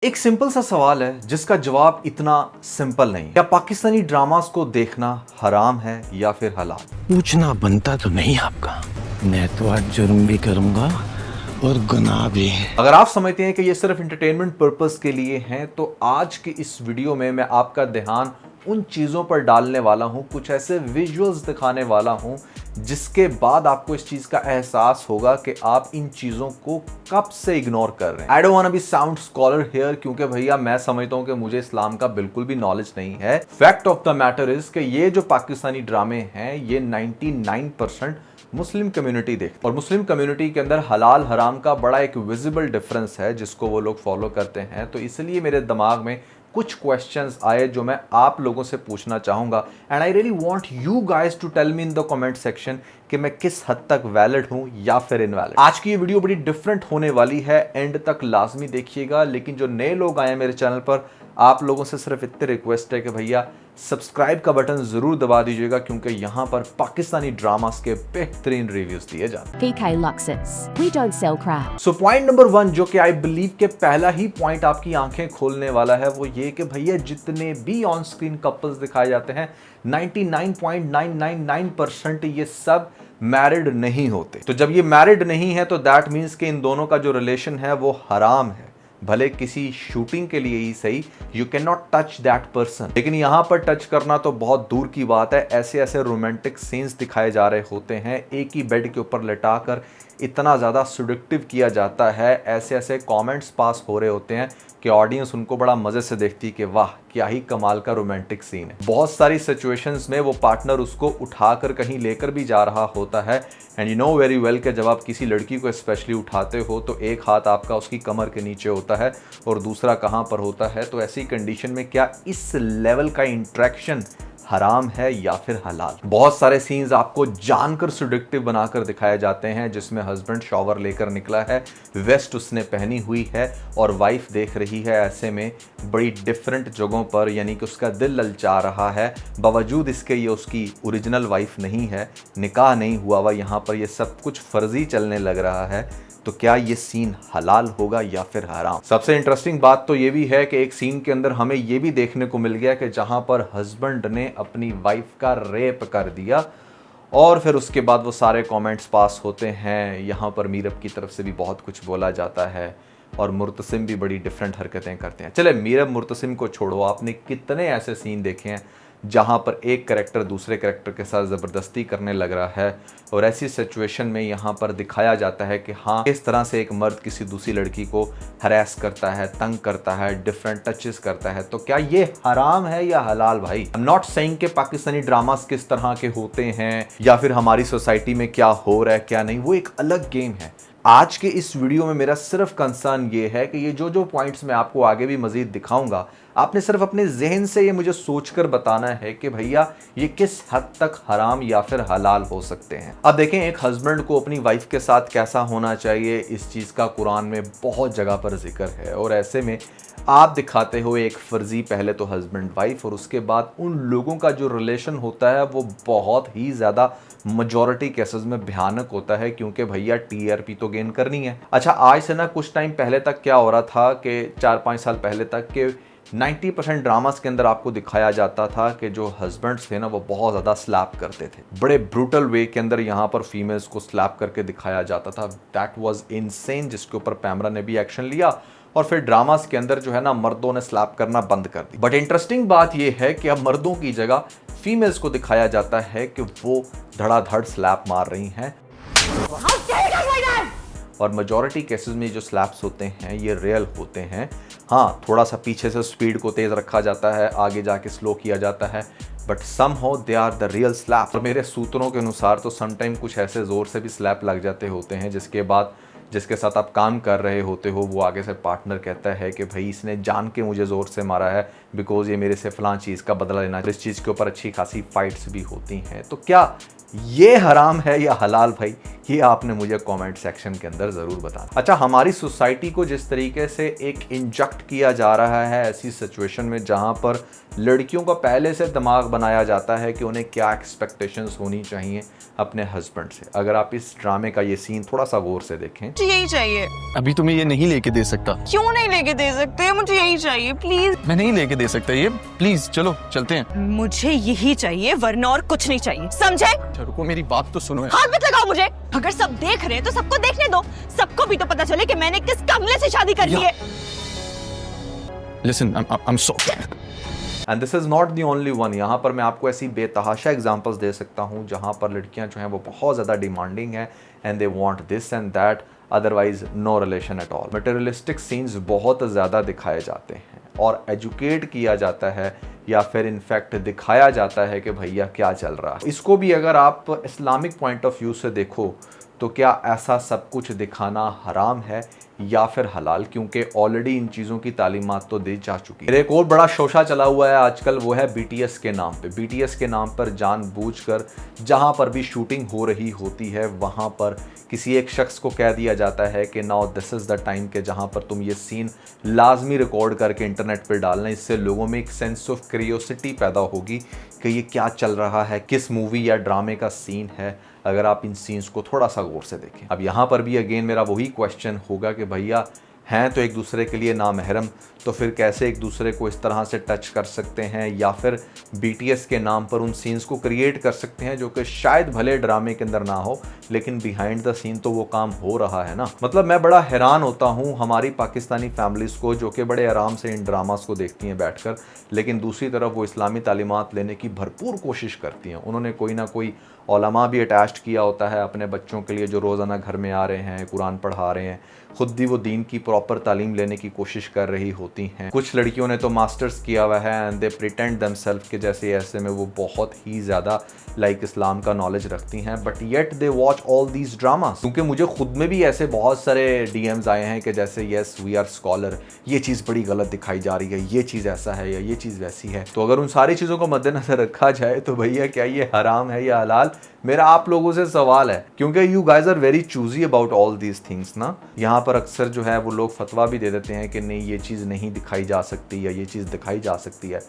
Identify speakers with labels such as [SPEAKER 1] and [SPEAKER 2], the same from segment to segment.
[SPEAKER 1] एक सिंपल सा सवाल है जिसका जवाब इतना सिंपल नहीं। क्या पाकिस्तानी ड्रामास को देखना हराम है या फिर हलाल?
[SPEAKER 2] पूछना बनता तो नहीं आपका। मैं तो आज जुर्म भी करूंगा और गुनाह भी।
[SPEAKER 1] अगर आप समझते हैं कि ये सिर्फ एंटरटेनमेंट पर्पस के लिए हैं तो आज की इस वीडियो में मैं आपका ध्यान उन चीज़ों पर डालने वाला हूं, कुछ ऐसे विजुअल्स दिखाने वाला हूं जिसके बाद आपको इस चीज़ का एहसास होगा कि आप इन चीज़ों को कब से इग्नोर कर रहे हैं। I don't want to be sound scholar here, क्योंकि भैया मैं समझता हूं कि मुझे इस्लाम का बिल्कुल भी नॉलेज नहीं है। Fact of the matter is कि ये जो पाकिस्तानी ड्रामे हैं ये 99% मुस्लिम कम्युनिटी देखती है और मुस्लिम कम्युनिटी के अंदर हलाल हराम का बड़ा एक विजिबल डिफरेंस है जिसको वो लोग फॉलो करते हैं। तो इसलिए मेरे दिमाग में कुछ क्वेश्चंस आए जो मैं आप लोगों से पूछना चाहूंगा and I really want you guys to tell me in the comment section कि मैं किस हद तक वैलिड हूं या फिर इनवैलिड। आज की ये वीडियो बड़ी डिफरेंट होने वाली है, एंड तक लाजमी देखिएगा। लेकिन जो नए लोग आए हैं मेरे चैनल पर, आप लोगों से सिर्फ इतनी रिक्वेस्ट है कि भैया सब्सक्राइब का बटन जरूर दबा दीजिएगा, क्योंकि यहां पर पाकिस्तानी ड्रामास के बेहतरीन रिव्यूज दिए जाते हैं।
[SPEAKER 3] PK Luxus. We don't sell crap.
[SPEAKER 1] So point number 1 जो कि आई बिलीव के पहला ही पॉइंट आपकी आंखें खोलने वाला है वो ये कि भैया जितने भी ऑन स्क्रीन कपल्स दिखाए जाते हैं 99.999% ये सब मैरिड नहीं होते। तो जब ये मैरिड नहीं है तो दैट मीन्स कि इन दोनों का जो रिलेशन है वो हराम है, भले किसी शूटिंग के लिए ही सही। You can not touch that person. लेकिन यहां पर टच करना तो बहुत दूर की बात है। ऐसे ऐसे रोमांटिक सीन्स दिखाए जा रहे होते हैं, एक ही बेड के ऊपर लिटाकर इतना ज़्यादा सेडक्टिव किया जाता है, ऐसे ऐसे कमेंट्स पास हो रहे होते हैं कि ऑडियंस उनको बड़ा मज़े से देखती है कि वाह क्या ही कमाल का रोमांटिक सीन है। बहुत सारी सिचुएशंस में वो पार्टनर उसको उठाकर कहीं लेकर भी जा रहा होता है and you know very well कि जब आप किसी लड़की को स्पेशली उठाते हो तो एक हाथ आपका उसकी कमर के नीचे होता है और दूसरा कहाँ पर होता है। तो ऐसी कंडीशन में क्या इस लेवल का इंट्रैक्शन हराम है या फिर हलाल? बहुत सारे सीन्स आपको जानकर सेडक्टिव बनाकर दिखाए जाते हैं जिसमें हस्बैंड शॉवर लेकर निकला है, वेस्ट उसने पहनी हुई है और वाइफ देख रही है ऐसे में बड़ी डिफरेंट जगहों पर, यानी कि उसका दिल ललचा रहा है। बावजूद इसके ये उसकी ओरिजिनल वाइफ नहीं है, निकाह नहीं हुआ हुआ, यहाँ पर ये सब कुछ फर्जी चलने लग रहा है। तो क्या ये सीन हलाल होगा या फिर हराम? सबसे इंटरेस्टिंग बात तो ये भी है कि एक सीन के अंदर हमें ये भी देखने को मिल गया कि जहां पर हस्बैंड ने अपनी वाइफ का रेप कर दिया और फिर उसके बाद वो सारे कमेंट्स पास होते हैं। यहाँ पर मीरब की तरफ से भी बहुत कुछ बोला जाता है और मुर्तसिम भी बड़ी डिफरेंट हरकतें करते हैं। चले मीरब मुर्तसिम को छोड़ो, आपने कितने ऐसे सीन देखे हैं जहाँ पर एक कैरेक्टर दूसरे कैरेक्टर के साथ ज़बरदस्ती करने लग रहा है और ऐसी सिचुएशन में यहाँ पर दिखाया जाता है कि हाँ इस तरह से एक मर्द किसी दूसरी लड़की को हरास करता है, तंग करता है, डिफरेंट टचेस करता है। तो क्या ये हराम है या हलाल? भाई आई एम नॉट सेइंग कि पाकिस्तानी ड्रामास किस तरह के होते हैं या फिर हमारी सोसाइटी में क्या हो रहा है क्या नहीं, वो एक अलग गेम है। आज के इस वीडियो में मेरा सिर्फ कंसर्न ये है कि ये जो पॉइंट्स मैं आपको आगे भी मजीद दिखाऊंगा, आपने सिर्फ अपने जहन से ये मुझे सोचकर बताना है कि भैया ये किस हद तक हराम या फिर हलाल हो सकते हैं। अब देखें, एक हस्बैंड को अपनी वाइफ के साथ कैसा होना चाहिए, इस चीज़ का कुरान में बहुत जगह पर जिक्र है और ऐसे में आप दिखाते हो एक फर्जी, पहले तो हस्बैंड वाइफ और उसके बाद उन लोगों का जो रिलेशन होता है वो बहुत ही ज़्यादा मेजॉरिटी केसेस में भयानक होता है, क्योंकि भैया टीआरपी तो गेन करनी है। अच्छा, आज से ना कुछ टाइम पहले तक क्या हो रहा था कि 4-5 साल पहले तक के 90% ड्रामास के अंदर आपको दिखाया जाता था कि जो हस्बैंड्स थे ना वो बहुत ज़्यादा स्लैप करते थे, बड़े ब्रूटल वे के अंदर यहाँ पर फीमेल्स को स्लैप करके दिखाया जाता था। दैट वाज इनसेन, जिसके ऊपर पैमरा ने भी एक्शन लिया और फिर ड्रामास के अंदर जो है ना मर्दों ने स्लैप करना बंद कर दी। बट इंटरेस्टिंग बात यह है कि अब मर्दों की जगह फीमेल्स को दिखाया जाता है कि वो धड़ाधड़ स्लैप मार रही हैं और मेजॉरिटी केसेस में जो स्लैप्स होते हैं ये रियल होते हैं। हाँ, थोड़ा सा पीछे से स्पीड को तेज़ रखा जाता है, आगे जाके स्लो किया जाता है, but somehow they are the real slap. और मेरे सूत्रों के अनुसार तो समटाइम कुछ ऐसे ज़ोर से भी स्लैप लग जाते होते हैं जिसके बाद जिसके साथ आप काम कर रहे होते हो वो आगे से पार्टनर कहता है कि भाई इसने जान के मुझे ज़ोर से मारा है बिकॉज ये मेरे से फ़लाँ चीज़ का बदला लेना। इस चीज़ के ऊपर अच्छी खासी फाइट्स भी होती हैं। तो क्या ये हराम है या हलाल? भाई ये आपने मुझे कमेंट सेक्शन के अंदर ज़रूर बताना। अच्छा, हमारी सोसाइटी को जिस तरीके से एक इंजेक्ट किया जा रहा है ऐसी सिचुएशन में जहाँ पर लड़कियों का पहले से दिमाग बनाया जाता है कि उन्हें क्या एक्सपेक्टेशंस होनी चाहिए अपने हस्बैंड से। अगर आप इस ड्रामे का ये सीन थोड़ा सा गौर से देखें।
[SPEAKER 4] मुझे यही चाहिए।
[SPEAKER 2] अभी तुम्हें ये नहीं लेके दे सकता।
[SPEAKER 4] क्यों नहीं लेके दे सकते? मुझे यही चाहिए प्लीज।
[SPEAKER 2] मैं नहीं लेके दे सकता ये, प्लीज चलो चलते हैं।
[SPEAKER 4] मुझे यही चाहिए वरना और कुछ नहीं चाहिए, समझे?
[SPEAKER 2] अच्छा रुको, मेरी बात तो सुनो।
[SPEAKER 4] हाथ मत लगाओ मुझे। अगर सब देख रहे हैं तो सबको देखने दो, सबको भी तो पता चले कि मैंने किस कमले से शादी कर ली है।
[SPEAKER 2] Listen, I'm sorry.
[SPEAKER 1] And this is not the only one. यहाँ पर मैं आपको ऐसी बेतहाशा एग्जांपल्स दे सकता हूँ जहाँ पर लड़कियाँ जो हैं वो बहुत ज़्यादा डिमांडिंग हैं and they want this and that, otherwise no relation at all. Materialistic scenes बहुत ज़्यादा दिखाए जाते हैं और एजुकेट किया जाता है या फिर इनफैक्ट दिखाया जाता है कि भैया क्या चल रहा है। इसको भी अगर आप इस्लामिक पॉइंट ऑफ व्यू से देखो तो क्या ऐसा सब कुछ दिखाना हराम है या फिर हलाल, क्योंकि ऑलरेडी इन चीज़ों की तालीमात तो दी जा चुकी है। एक और बड़ा शोशा चला हुआ है आजकल, वो है BTS के नाम पे। BTS के नाम पर जानबूझकर जहाँ पर भी शूटिंग हो रही होती है वहाँ पर किसी एक शख्स को कह दिया जाता है कि now this is the time के जहाँ पर तुम ये सीन लाजमी रिकॉर्ड करके इंटरनेट पर डालना। इससे लोगों में एक सेंस ऑफ क्यूरियोसिटी पैदा होगी कि ये क्या चल रहा है, किस मूवी या ड्रामे का सीन है, अगर आप इन सीन्स को थोड़ा सा गौर से देखें। अब यहाँ पर भी अगेन मेरा वही क्वेश्चन होगा कि भैया हैं तो एक दूसरे के लिए नामहरम, तो फिर कैसे एक दूसरे को इस तरह से टच कर सकते हैं या फिर BTS के नाम पर उन सीन्स को क्रिएट कर सकते हैं जो कि शायद भले ड्रामे के अंदर ना हो लेकिन बिहाइंड द सीन तो वो काम हो रहा है ना। मतलब मैं बड़ा हैरान होता हूँ हमारी पाकिस्तानी फैमिलीज़ को जो कि बड़े आराम से इन ड्रामास को देखती हैं बैठकर, लेकिन दूसरी तरफ वो इस्लामी तालीमात लेने की भरपूर कोशिश करती हैं। उन्होंने कोई ना कोई उलमा भी अटैच्ड किया होता है अपने बच्चों के लिए जो रोज़ाना घर में आ रहे हैं, कुरान पढ़ा रहे हैं, खुद भी वो दीन की प्रॉपर तालीम लेने की कोशिश कर रही होती हैं। कुछ लड़कियों ने तो मास्टर्स किया हुआ है एंड दे प्रिटेंड देमसेल्फ के जैसे ऐसे में वो बहुत ही ज़्यादा लाइक इस्लाम का नॉलेज रखती हैं, but yet they watch all these dramas. क्योंकि मुझे खुद में भी ऐसे बहुत सारे DMs आए हैं कि जैसे येस वी आर स्कॉलर, ये चीज़ बड़ी गलत दिखाई जा रही है, ये चीज़ ऐसा है या ये चीज़ वैसी है। तो अगर उन सारी चीज़ों को मद्देनजर रखा जाए तो भैया क्या ये हराम है या हलाल, मेरा आप लोगों से सवाल है। क्योंकि you guys are very choosy about all these things ना। यहाँ पर अक्सर जो है वो लोग फतवा भी दे देते हैं कि नहीं ये चीज़ नहीं दिखाई जा सकती या ये चीज़ दिखाई जा सकती है।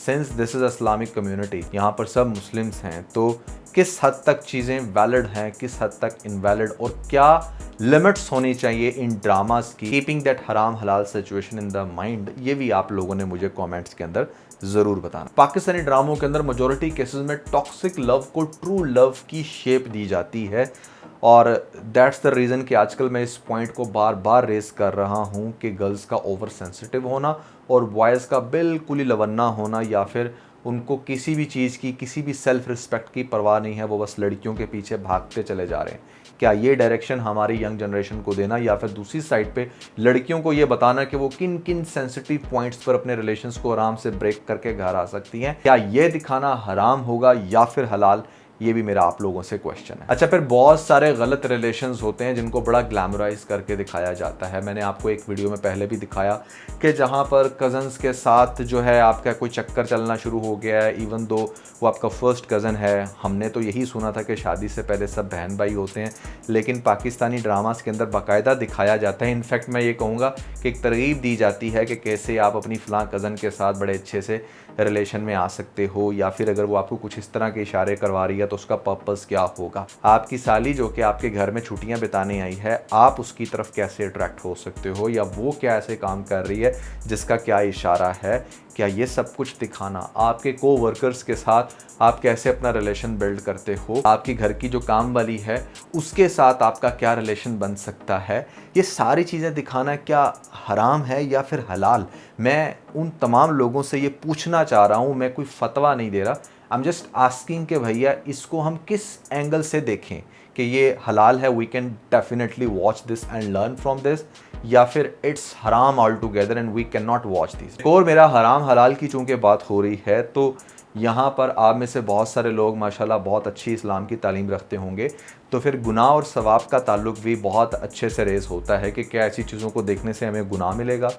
[SPEAKER 1] Since this is Islamic community, यहाँ पर सब मुस्लिम्स हैं, तो किस हद तक चीज़ें वैलिड हैं, किस हद तक इनवैलिड, और क्या लिमिट्स होनी चाहिए इन ड्रामास की, कीपिंग दैट हराम हलाल सिचुएशन इन द माइंड, ये भी आप लोगों ने मुझे कमेंट्स के अंदर ज़रूर बताना। पाकिस्तानी ड्रामों के अंदर मेजॉरिटी केसेस में टॉक्सिक लव को ट्रू लव की शेप दी जाती है और दैट्स द रीज़न कि आजकल मैं इस पॉइंट को बार बार रेस कर रहा हूँ कि गर्ल्स का ओवर सेंसिटिव होना और बॉयज़ का बिल्कुल ही लवन्ना होना, या फिर उनको किसी भी चीज़ की, किसी भी सेल्फ रिस्पेक्ट की परवाह नहीं है, वो बस लड़कियों के पीछे भागते चले जा रहे हैं। क्या ये डायरेक्शन हमारी यंग जनरेशन को देना, या फिर दूसरी साइड पे लड़कियों को ये बताना कि वो किन किन सेंसिटिव पॉइंट्स पर अपने रिलेशंस को आराम से ब्रेक करके घर आ सकती हैं, क्या ये दिखाना हराम होगा या फिर हलाल, ये भी मेरा आप लोगों से क्वेश्चन है। अच्छा, फिर बहुत सारे गलत रिलेशंस होते हैं जिनको बड़ा ग्लैमराइज करके दिखाया जाता है। मैंने आपको एक वीडियो में पहले भी दिखाया कि जहाँ पर कज़न्स के साथ जो है आपका कोई चक्कर चलना शुरू हो गया है, इवन दो वो आपका फर्स्ट कज़न है। हमने तो यही सुना था कि शादी से पहले सब बहन भाई होते हैं, लेकिन पाकिस्तानी ड्रामास के अंदर बाकायदा दिखाया जाता है। इनफैक्ट मैं ये कहूँगा कि एक तरगीब दी जाती है कि कैसे आप अपनी फ़लाँ कज़न के साथ बड़े अच्छे से रिलेशन में आ सकते हो, या फिर अगर वो आपको कुछ इस तरह के इशारे करवा रही है तो उसका पर्पस क्या होगा। आपकी साली जो कि आपके घर में छुट्टियां बिताने आई है, आप उसकी तरफ कैसे अट्रैक्ट हो सकते हो, या वो क्या ऐसे काम कर रही है जिसका क्या इशारा है। क्या ये सब कुछ दिखाना, आपके को-वर्कर्स के साथ आप कैसे अपना रिलेशन बिल्ड करते हो, आपकी घर की जो काम वाली है उसके साथ आपका क्या रिलेशन बन सकता है, ये सारी चीज़ें दिखाना क्या हराम है या फिर हलाल। मैं उन तमाम लोगों से ये पूछना चाह रहा हूँ, मैं कोई फतवा नहीं दे रहा, आई एम जस्ट आस्किंग कि भैया इसको हम किस एंगल से देखें कि ये हलाल है, we can definitely watch this and learn from this, या फिर इट्स हराम all together and we cannot नॉट वॉच दिस। और मेरा हराम हलाल की चूँकि बात हो रही है तो यहाँ पर आप में से बहुत सारे लोग माशाल्लाह बहुत अच्छी इस्लाम की तालीम रखते होंगे, तो फिर गुनाह और सवाब का ताल्लुक भी बहुत अच्छे से रेस होता है कि क्या ऐसी चीज़ों को देखने से हमें गुनाह मिलेगा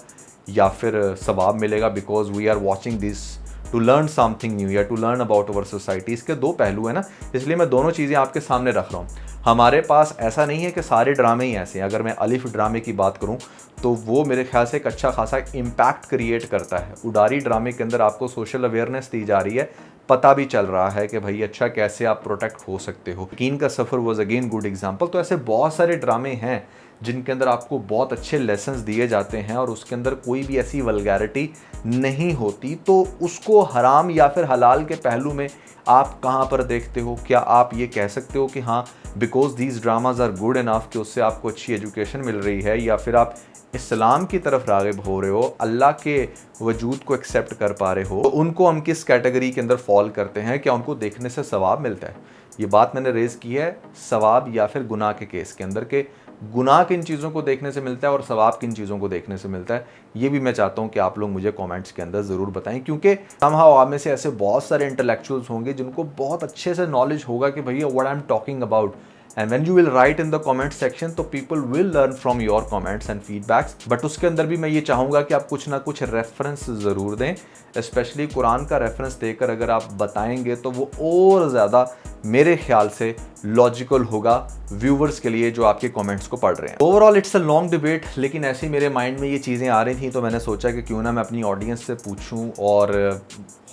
[SPEAKER 1] या फिर सवाब मिलेगा, because we are watching this to learn something new या to learn about our society. इसके दो पहलू है ना, इसलिए मैं दोनों चीज़ें आपके सामने रख रहा हूँ। हमारे पास ऐसा नहीं है कि सारे ड्रामे ही ऐसे हैं। अगर मैं अलिफ ड्रामे की बात करूं तो वो मेरे ख्याल से एक अच्छा खासा इम्पैक्ट क्रिएट करता है। उडारी ड्रामे के अंदर आपको सोशल अवेयरनेस दी जा रही है, पता भी चल रहा है कि भाई अच्छा कैसे आप प्रोटेक्ट हो सकते हो। यकीन का सफ़र वॉज अगेन गुड एग्जाम्पल। तो ऐसे बहुत सारे ड्रामे हैं जिनके अंदर आपको बहुत अच्छे लेसन्स दिए जाते हैं और उसके अंदर कोई भी ऐसी वल्गैरिटी नहीं होती। तो उसको हराम या फिर हलाल के पहलू में आप कहाँ पर देखते हो? क्या आप ये कह सकते हो कि हाँ because these dramas are good enough कि उससे आपको अच्छी एजुकेशन मिल रही है, या फिर आप इस्लाम की तरफ राग़िब हो रहे हो, अल्लाह के वजूद को एक्सेप्ट कर पा रहे हो, तो उनको हम किस कैटेगरी के अंदर फॉल करते हैं? क्या उनको देखने से सवाब मिलता है? ये बात मैंने रेज़ की है सवाब या फिर गुनाह के केस के अंदर, के गुनाह किन चीज़ों को देखने से मिलता है और सवाब किन चीज़ों को देखने से मिलता है। ये भी मैं चाहता हूँ कि आप लोग मुझे कमेंट्स के अंदर ज़रूर बताएं, क्योंकि समहाउ आप में से ऐसे बहुत सारे इंटेलेक्चुअल्स होंगे जिनको बहुत अच्छे से नॉलेज होगा कि भैया what I am talking about. And when you will write in the comment section तो people will learn from your comments and feedbacks. But उसके अंदर भी मैं ये चाहूँगा कि आप कुछ ना कुछ रेफरेंस ज़रूर दें, स्पेशली कुरान का रेफरेंस देकर अगर आप बताएंगे तो वो और ज़्यादा मेरे ख्याल से लॉजिकल होगा व्यूवर्स के लिए जो आपके कमेंट्स को पढ़ रहे हैं। Overall it's a long debate, लेकिन ऐसे ही मेरे माइंड में ये चीज़ें आ रही थी तो मैंने सोचा कि क्यों ना मैं अपनी ऑडियंस से पूछूं, और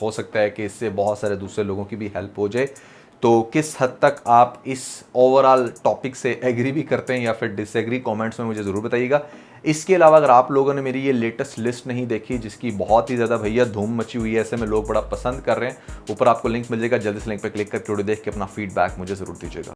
[SPEAKER 1] हो सकता है कि इससे बहुत सारे दूसरे लोगों की भी हेल्प हो जाए। तो किस हद तक आप इस ओवरऑल टॉपिक से एग्री भी करते हैं या फिर डिसएग्री, कमेंट्स में मुझे ज़रूर बताइएगा। इसके अलावा अगर आप लोगों ने मेरी ये लेटेस्ट लिस्ट नहीं देखी जिसकी बहुत ही ज़्यादा भैया धूम मची हुई है, ऐसे में लोग बड़ा पसंद कर रहे हैं, ऊपर आपको लिंक मिल जाएगा, जल्दी से लिंक पर क्लिक करके वीडियो देख के अपना फीडबैक मुझे ज़रूर दीजिएगा।